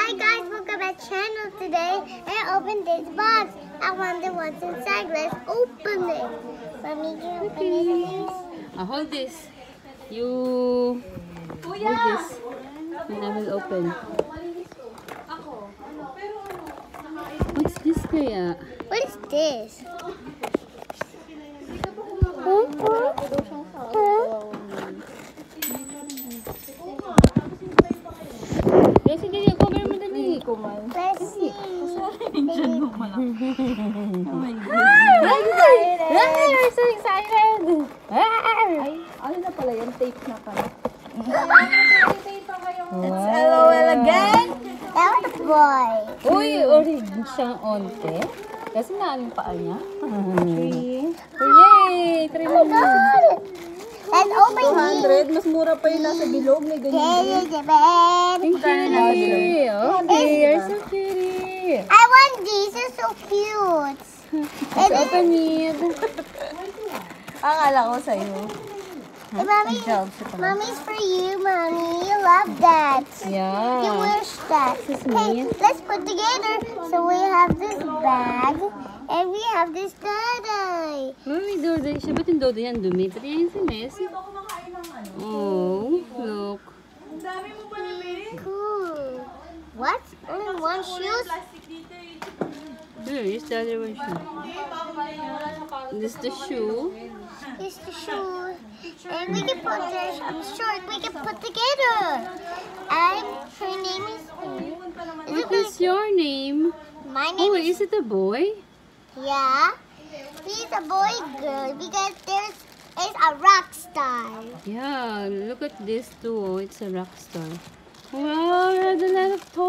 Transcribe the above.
Hi guys, welcome back to my channel. Today I opened this box. I wonder what's inside. Let's open it. Mommy, can you open it, please? Hold this. You hold this. And I will open. What's this kaya? What is this? Kasi dili, cover mo dali. Let's see. Oh my God. I'm so excited. Ay, ano na pala yan? Tape na pala. It's LOL again? That was a boy. Uy, orange siyang onte. Kasi naaling paa niya. Three. Yay! 3 Oh my God. Let's open here. 200. Mas mura pa yung nasa bilog. May ganyan. Thank you. Okay, you're so pretty. I want these. They're so cute. Let's open it. Akala ko sa'yo. Hey, Mommy, Mommy's for you, Mommy. You love that. You Yeah. wish that. This is Okay, me. let's put together. So we have this bag and we have this daddy. Mami, Dodo. Siya ba't yung Dodo yan? Dumi. Pati yan si Messi. Oh, look. Cool. What? Only one shoes? Here, here's the other one shoe. This is the shoe. Here's the shoe. And we can put this short. We can put together. And her name is. What is your name? My name Oh, is. is it a boy? Yeah. He's a boy girl because there's is a rock star. Yeah, look at this too. Oh, it's a rock star. Wow, there's a lot of toys.